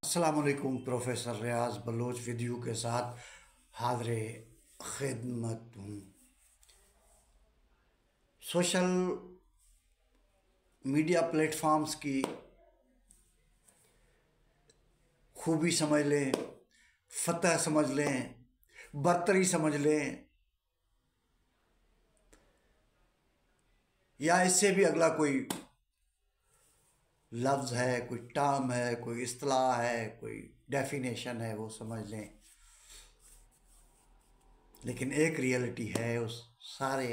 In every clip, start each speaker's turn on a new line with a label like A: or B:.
A: अस्सलाम वालेकुम। प्रोफेसर रियाज Bloch video के साथ हाज़िर खिदमत हूँ। सोशल मीडिया प्लेटफॉर्म्स की खूबी समझ लें, फतह समझ लें, बरतरी समझ लें, या इससे भी अगला कोई लफ्ज़ है, कोई टर्म है, कोई इस्तिलाह है, कोई डेफिनेशन है, वो समझ लें। लेकिन एक रियलिटी है उस सारे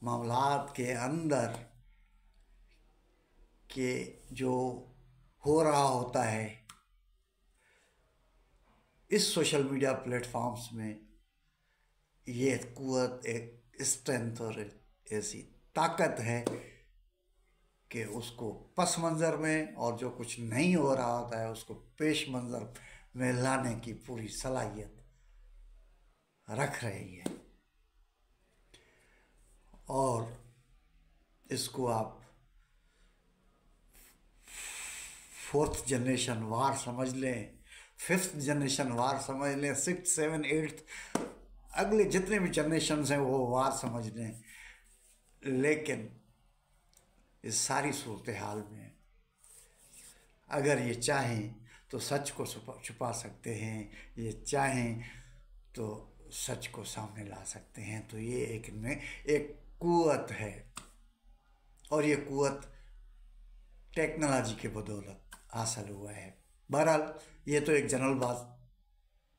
A: मामलात के अंदर कि जो हो रहा होता है इस सोशल मीडिया प्लेटफॉर्म्स में, ये कुव्वत, एक स्ट्रेंथ और ऐसी ताकत है कि उसको पस मंज़र में और जो कुछ नहीं हो रहा होता है उसको पेश मंज़र में लाने की पूरी सलाहियत रख रही है। और इसको आप फोर्थ जनरेशन वार समझ लें, फिफ्थ जनरेशन वार समझ लें, सिक्स सेवन एट्थ, अगले जितने भी जनरेशन हैं वो वार समझ लें। लेकिन इस सारी सूरत हाल में अगर ये चाहें तो सच को छुपा सकते हैं, ये चाहें तो सच को सामने ला सकते हैं। तो ये एक कुव्वत है, और ये कुव्वत टेक्नोलॉजी के बदौलत हासिल हुआ है। बहरहाल ये तो एक जनरल बात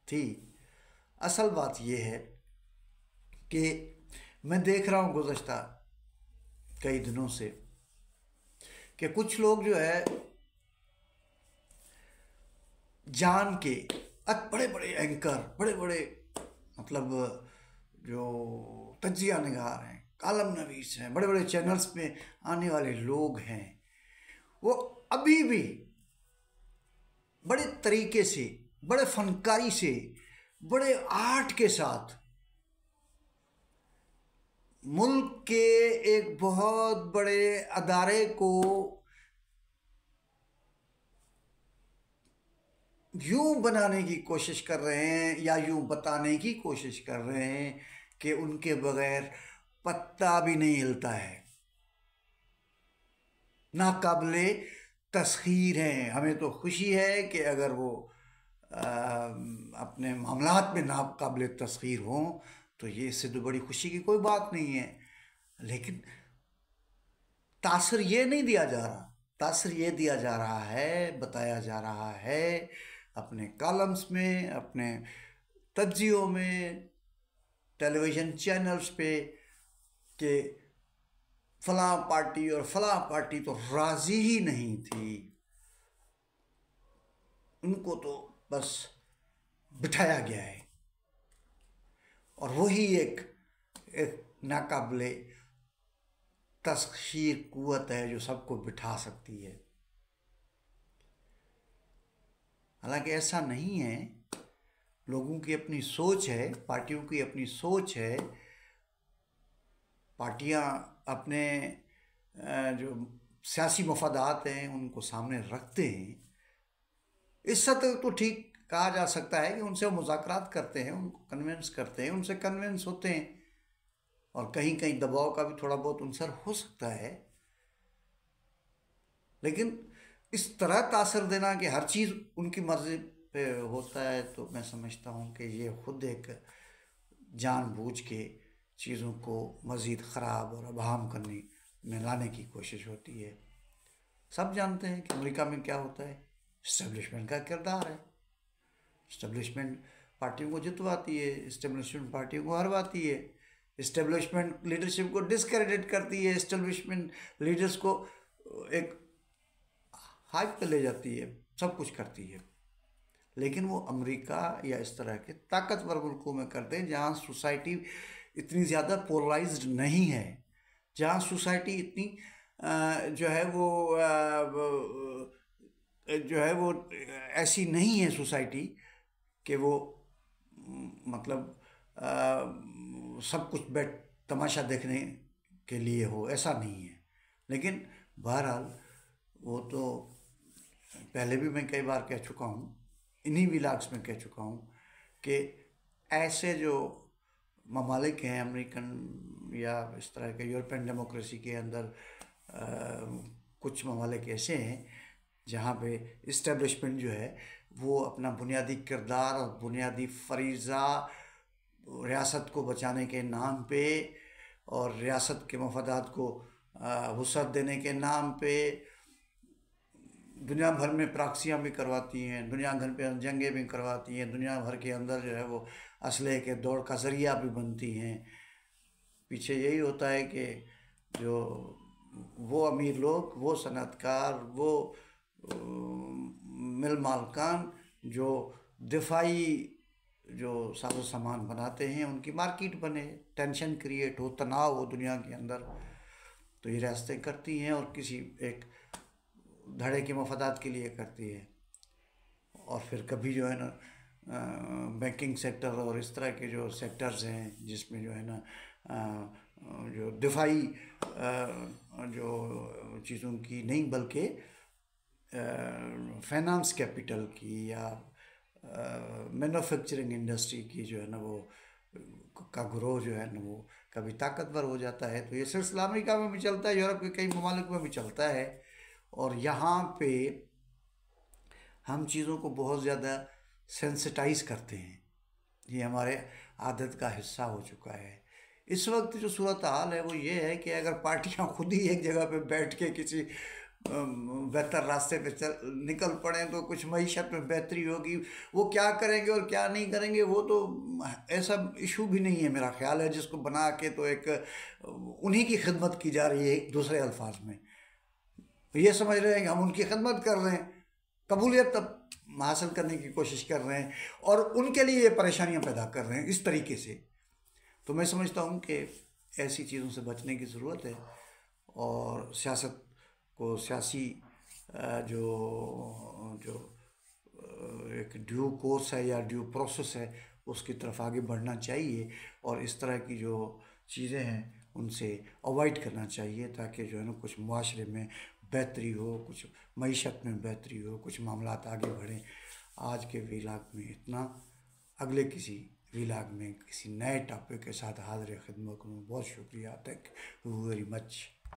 A: थी। असल बात ये है कि मैं देख रहा हूँ गुज़श्ता कई दिनों से कि कुछ लोग जो है जान के बड़े बड़े एंकर, बड़े बड़े मतलब जो तज्जिया निगार हैं, कालम नवीस हैं, बड़े बड़े चैनल्स में आने वाले लोग हैं, वो अभी भी बड़े तरीके से, बड़े फनकारी से, बड़े आर्ट के साथ मुल्क के एक बहुत बड़े अदारे को यूं बनाने की कोशिश कर रहे हैं, या यूं बताने की कोशिश कर रहे हैं कि उनके बगैर पत्ता भी नहीं हिलता है, नाकाबिले तस्खीर हैं। हमें तो खुशी है कि अगर वो अपने मामलात में नाकाबिले तस्खीर हों तो ये इससे तो बड़ी खुशी की कोई बात नहीं है। लेकिन तासर ये नहीं दिया जा रहा, तासर ये दिया जा रहा है, बताया जा रहा है अपने कॉलम्स में, अपने तज्जियों में, टेलीविज़न चैनल्स पे कि फलां पार्टी और फलां पार्टी तो राज़ी ही नहीं थी, उनको तो बस बिठाया गया है। और वही एक नाकाबिले तस्खीर कुव्वत है जो सबको बिठा सकती है। हालांकि ऐसा नहीं है, लोगों की अपनी सोच है, पार्टियों की अपनी सोच है। पार्टियां अपने जो सियासी मफादात हैं उनको सामने रखते हैं। इस हद तक तो ठीक कहा जा सकता है कि उनसे वो मुज़ाकरात करते हैं, उनको कन्विंस करते हैं, उनसे कन्विंस होते हैं, और कहीं कहीं दबाव का भी थोड़ा बहुत असर हो सकता है। लेकिन इस तरह तासर देना कि हर चीज़ उनकी मर्ज़ी पे होता है, तो मैं समझता हूँ कि ये खुद एक जानबूझ के चीज़ों को मज़ीद ख़राब और अभाम करने में लाने की कोशिश होती है। सब जानते हैं कि अमेरिका में क्या होता है, इस्टेब्लिशमेंट का किरदार है। इस्टेब्लिशमेंट पार्टियों को जितवाती है, इस्टेब्लिशमेंट पार्टियों को हरवाती है, इस्टेब्लिशमेंट लीडरशिप को डिस्क्रेडिट करती है, इस्टेब्लिशमेंट लीडर्स को एक हाइप पे ले जाती है, सब कुछ करती है। लेकिन वो अमेरिका या इस तरह के ताकतवर मुल्कों में करते हैं जहाँ सोसाइटी इतनी ज़्यादा पोलराइज्ड नहीं है, जहाँ सोसाइटी इतनी जो है वो ऐसी नहीं है सोसाइटी कि वो मतलब सब कुछ बैठ तमाशा देखने के लिए हो, ऐसा नहीं है। लेकिन बहरहाल वो तो पहले भी मैं कई बार कह चुका हूँ, इन्हीं व्लॉग्स में कह चुका हूँ कि ऐसे जो ममालिक हैं अमेरिकन या इस तरह के यूरोपियन डेमोक्रेसी के अंदर, कुछ ममालिक ऐसे हैं जहाँ पे इस्टेब्लिशमेंट जो है वो अपना बुनियादी किरदार और बुनियादी फरीज़ा रियासत को बचाने के नाम पे और रियासत के मफादात को वुसअत देने के नाम पे दुनिया भर में प्रॉक्सियाँ भी करवाती हैं, दुनिया भर पे जंगें भी करवाती हैं, दुनिया भर के अंदर जो है वो असलहे के दौड़ का ज़रिया भी बनती हैं। पीछे यही होता है कि जो वो अमीर लोग, वो सनअतकार, वो मिल मालकान जो दिफाई जो साजो सामान बनाते हैं उनकी मार्केट बने, टेंशन क्रिएट हो, तनाव हो दुनिया के अंदर, तो ये रियासतें करती हैं और किसी एक धड़े के मफादात के लिए करती है। और फिर कभी जो है ना बैंकिंग सेक्टर और इस तरह के जो सेक्टर्स हैं जिसमें जो है ना जो दिफाई जो चीज़ों की नहीं बल्कि फाइनेंस कैपिटल की या मैन्युफैक्चरिंग इंडस्ट्री की जो है ना वो का ग्रोह जो है ना वो कभी ताकतवर हो जाता है। तो ये सिलसिला अमेरिका में भी चलता है, यूरोप के कई ममालिक में भी चलता है। और यहाँ पे हम चीज़ों को बहुत ज़्यादा सेंसिटाइज करते हैं, ये हमारे आदत का हिस्सा हो चुका है। इस वक्त जो सूरत हाल है वो ये है कि अगर पार्टियां खुद ही एक जगह पे बैठ के किसी बेहतर रास्ते पे निकल पड़े तो कुछ मईशत में बेहतरी होगी। वो क्या करेंगे और क्या नहीं करेंगे वो तो ऐसा इशू भी नहीं है मेरा ख्याल है, जिसको बना के तो एक उन्हीं की खिदमत की जा रही है दूसरे अल्फाज में। ये समझ रहे हैं कि हम उनकी खिदमत कर रहे हैं, कबूलियत तब हासिल करने की कोशिश कर रहे हैं और उनके लिए ये परेशानियां पैदा कर रहे हैं इस तरीके से। तो मैं समझता हूँ कि ऐसी चीज़ों से बचने की ज़रूरत है और सियासत को सियासी जो जो एक ड्यू कोर्स है या ड्यू प्रोसेस है उसकी तरफ आगे बढ़ना चाहिए और इस तरह की जो चीज़ें हैं उनसे अवॉइड करना चाहिए ताकि जो है ना कुछ मुआशरे में बेहतरी हो, कुछ मईशत में बेहतरी हो, कुछ मामलात आगे बढ़ें। आज के व्लॉग में इतना, अगले किसी व्लॉग में किसी नए टॉपिक के साथ हाजिर खिदमत करूँ। बहुत शुक्रिया, थैंक यू वेरी मच।